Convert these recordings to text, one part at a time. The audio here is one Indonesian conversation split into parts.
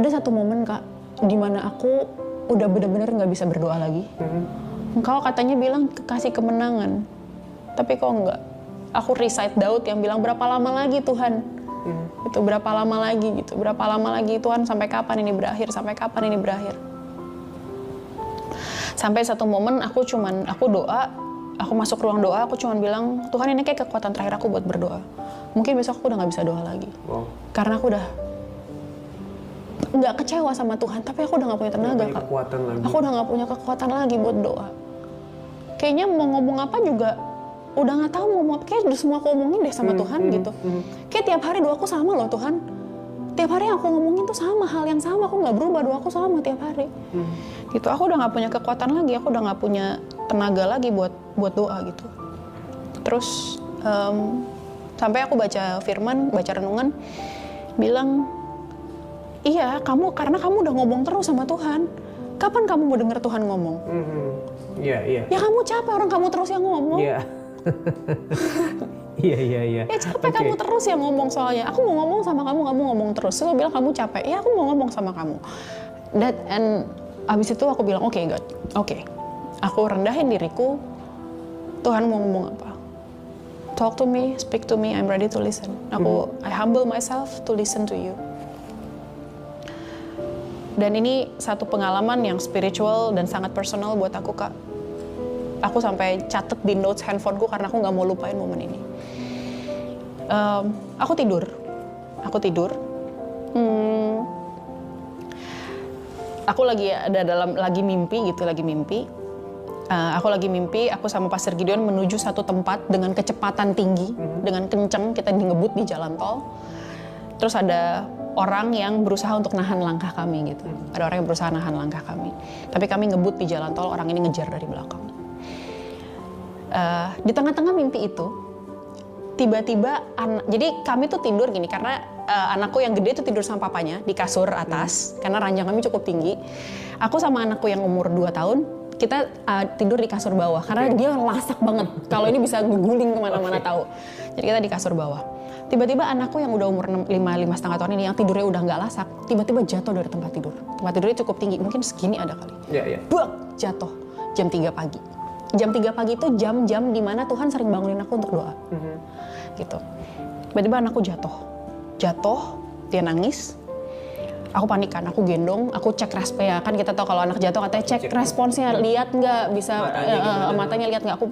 Ada satu momen Kak, dimana aku udah bener-bener gak bisa berdoa lagi. Engkau katanya bilang kasih kemenangan, tapi kok enggak. Aku recite Daud yang bilang berapa lama lagi Tuhan? Itu berapa lama lagi gitu, berapa lama lagi Tuhan, sampai kapan ini berakhir, sampai kapan ini berakhir. Sampai satu momen aku doa, aku masuk ruang doa, aku cuman bilang, Tuhan ini kayak kekuatan terakhir aku buat berdoa. Mungkin besok aku udah gak bisa doa lagi. Karena aku udah nggak kecewa sama Tuhan, tapi aku udah gak punya tenaga Kak. Aku udah gak punya kekuatan lagi buat doa. Kayaknya mau ngomong apa juga udah nggak tahu mau ngomong apa. Kayak udah semua aku omongin deh sama Tuhan gitu. Kayak tiap hari doaku sama loh Tuhan. Tiap hari yang aku ngomongin tuh sama, hal yang sama, aku nggak berubah, doaku sama tiap hari. Gitu, aku udah nggak punya kekuatan lagi, aku udah nggak punya tenaga lagi buat doa gitu. Terus sampai aku baca firman, baca renungan, bilang, iya karena kamu udah ngomong terus sama Tuhan. Kapan kamu mau denger Tuhan ngomong? Iya. Ya kamu capek orang kamu terus yang ngomong. Iya. Iya. Ya capek kamu terus yang ngomong soalnya. Aku mau ngomong sama kamu ngomong terus. Terus aku bilang kamu capek. Ya aku mau ngomong sama kamu. And abis itu aku bilang oke God. Oke. Aku rendahin diriku. Tuhan mau ngomong apa? Talk to me, speak to me, I'm ready to listen. I humble myself to listen to you. Dan ini satu pengalaman yang spiritual dan sangat personal buat aku Kak. Aku sampai catet di notes handphoneku karena aku nggak mau lupain momen ini. Aku tidur. Aku lagi mimpi. Aku lagi mimpi. Aku sama Pastor Gideon menuju satu tempat dengan kecepatan tinggi, dengan kenceng kita ngebut di jalan tol. Terus ada orang yang berusaha untuk nahan langkah kami gitu. Ada orang yang berusaha nahan langkah kami. Tapi kami ngebut di jalan tol, orang ini ngejar dari belakang. Di tengah-tengah mimpi itu, tiba-tiba jadi kami tuh tidur gini karena anakku yang gede tuh tidur sama papanya di kasur atas karena ranjang kami cukup tinggi. Aku sama anakku yang umur 2 tahun kita tidur di kasur bawah karena dia lasak banget. Kalau ini bisa ngeguling kemana-mana tahu. Jadi kita di kasur bawah. Tiba-tiba anakku yang udah umur 5,5 tahun ini yang tidurnya udah nggak lasak, tiba-tiba jatuh dari tempat tidur. Tempat tidurnya cukup tinggi, mungkin segini ada kali. Buk, jatuh jam 3 pagi. Jam 3 pagi itu jam-jam dimana Tuhan sering bangunin aku untuk doa. Gitu. Tiba-tiba anakku jatuh, dia nangis. Aku panik kan, aku gendong, aku cek responsnya. Kan kita tahu kalau anak jatuh katanya cek responsnya, lihat nggak, bisa matanya lihat nggak. Aku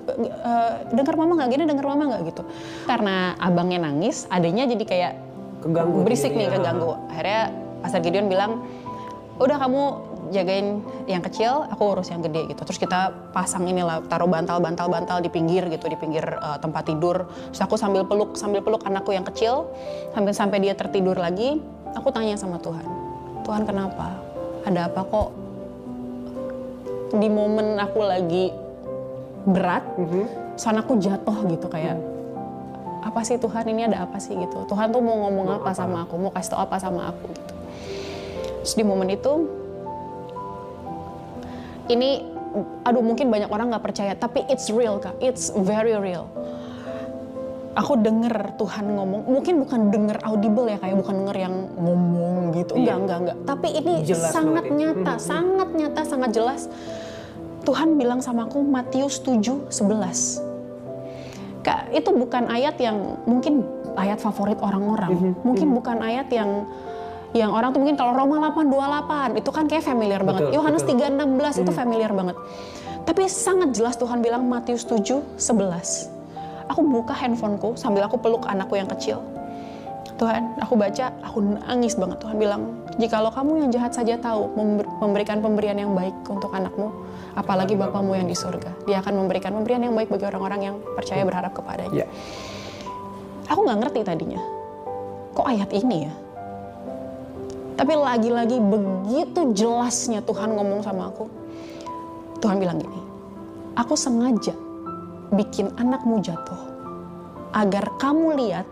dengar mama nggak gini, dengar mama nggak gitu. Karena abangnya nangis, adanya jadi kayak keganggu, berisik nih, keganggu. Akhirnya Pastor Gideon bilang, udah kamu jagain yang kecil, aku urus yang gede gitu. Terus kita pasang inilah, taruh bantal di pinggir gitu, di pinggir tempat tidur. Terus aku sambil peluk anakku yang kecil, sampai dia tertidur lagi. Aku tanya sama Tuhan kenapa? Ada apa kok? Di momen aku lagi berat, anakku jatuh gitu kayak, apa sih Tuhan, ini ada apa sih gitu? Tuhan tuh mau ngomong apa sama aku, mau kasih tau apa sama aku gitu. Terus di momen itu, ini, mungkin banyak orang nggak percaya, tapi it's real Kak, it's very real. Aku denger Tuhan ngomong, mungkin bukan denger audible ya, kayak bukan denger yang ngomong gitu, enggak. Tapi ini jelas sangat nyata, sangat jelas. Tuhan bilang sama aku, Matius 7:11. Kak, itu bukan ayat yang mungkin ayat favorit orang-orang, mungkin bukan ayat yang orang tuh mungkin kalau Roma 8:28 itu kan kayak familiar banget. Yohanes 3:16 itu familiar banget. Tapi sangat jelas Tuhan bilang Matius 7:11. Aku buka handphoneku sambil aku peluk anakku yang kecil. Tuhan, aku baca, aku nangis banget. Tuhan bilang, jikalau kamu yang jahat saja tahu memberikan pemberian yang baik untuk anakmu, apalagi Bapamu yang di surga. Dia akan memberikan pemberian yang baik bagi orang-orang yang percaya berharap kepadanya. Aku nggak ngerti tadinya, kok ayat ini ya? Tapi lagi-lagi begitu jelasnya Tuhan ngomong sama aku. Tuhan bilang gini, aku sengaja bikin anakmu jatuh agar kamu lihat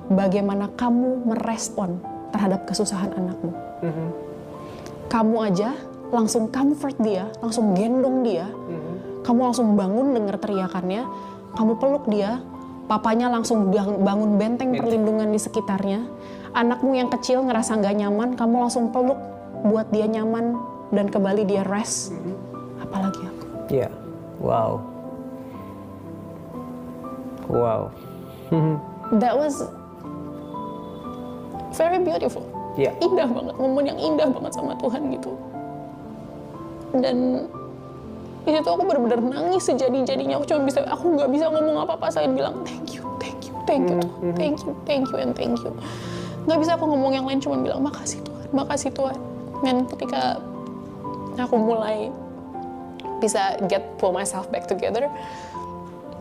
bagaimana kamu merespon terhadap kesusahan anakmu. Kamu aja langsung comfort dia, langsung gendong dia, kamu langsung bangun dengar teriakannya, kamu peluk dia, papanya langsung bangun benteng perlindungan di sekitarnya. Anakmu yang kecil ngerasa nggak nyaman, kamu langsung peluk buat dia nyaman dan kembali dia rest. Apalagi aku. Iya. Wow. Wow. That was very beautiful. Iya. Indah banget, momen yang indah banget sama Tuhan gitu. Dan di situ aku benar-benar nangis sejadi-jadinya. Aku nggak bisa ngomong apa-apa selain bilang thank you, thank you, thank you, Tuhan. Thank you, thank you, and thank you. Nggak bisa aku ngomong yang lain, cuma bilang makasih Tuhan, makasih Tuhan. Dan ketika aku mulai bisa pull myself back together,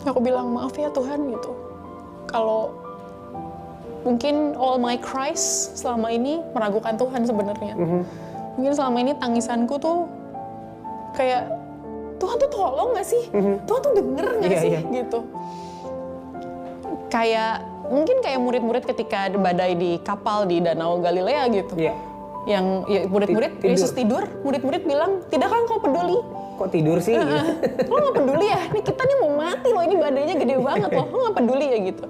aku bilang maaf ya Tuhan gitu. Kalau mungkin all my cries selama ini meragukan Tuhan sebenarnya. Mungkin selama ini tangisanku tuh kayak Tuhan tuh tolong nggak sih? Tuhan tuh denger nggak sih? Gitu. Kayak mungkin kayak murid-murid ketika badai di kapal di Danau Galilea gitu. Yang ya, murid-murid Yesus tidur, murid-murid bilang, tidakkah engkau peduli? Kok tidur sih? Lo nggak peduli ya? Nih kita nih mau mati loh, ini badainya gede banget loh. Lo nggak peduli ya gitu.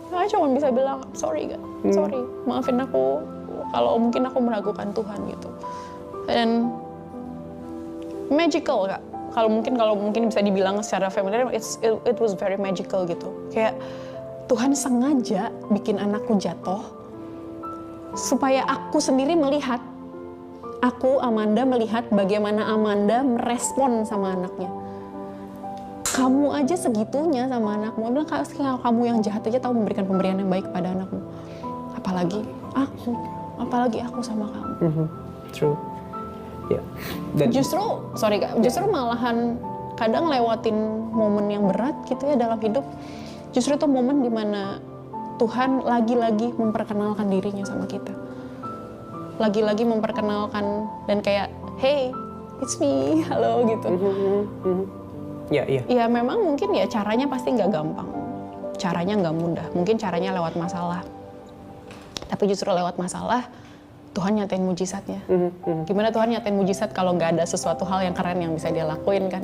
Saya cuma bisa bilang sorry God, sorry, maafin aku kalau mungkin aku meragukan Tuhan gitu. Dan magical Kak. Kalau mungkin bisa dibilang secara familiar, it was very magical gitu. Kayak Tuhan sengaja bikin anakku jatuh supaya aku sendiri melihat, aku Amanda melihat bagaimana Amanda merespon sama anaknya. Kamu aja segitunya sama anakmu. Bilang kamu yang jahat aja tahu memberikan pemberian yang baik kepada anakmu. Apalagi aku sama kamu. True. Ya. Dan Justru malahan kadang lewatin momen yang berat gitu ya dalam hidup. Justru itu momen dimana Tuhan lagi-lagi memperkenalkan dirinya sama kita. Lagi-lagi memperkenalkan dan kayak, hey, it's me, halo gitu. Ya. Ya memang mungkin ya caranya pasti nggak gampang. Caranya nggak mudah. Mungkin caranya lewat masalah. Tapi justru lewat masalah, Tuhan nyatain mujizatnya. Gimana Tuhan nyatain mujizat kalau nggak ada sesuatu hal yang keren yang bisa dia lakuin kan?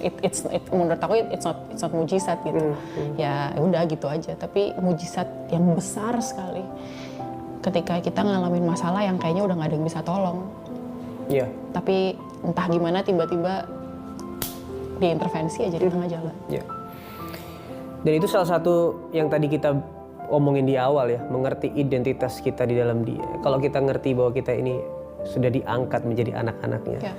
Menurut aku it's not mujizat gitu. Ya udah gitu aja. Tapi mujizat yang besar sekali. Ketika kita ngalamin masalah yang kayaknya udah nggak ada yang bisa tolong. Iya. Tapi entah gimana tiba-tiba diintervensi aja di tengah jalan. Iya. Dan itu salah satu yang tadi kita omongin di awal ya, mengerti identitas kita di dalam Dia. Kalau kita ngerti bahwa kita ini sudah diangkat menjadi anak-anaknya. Ya.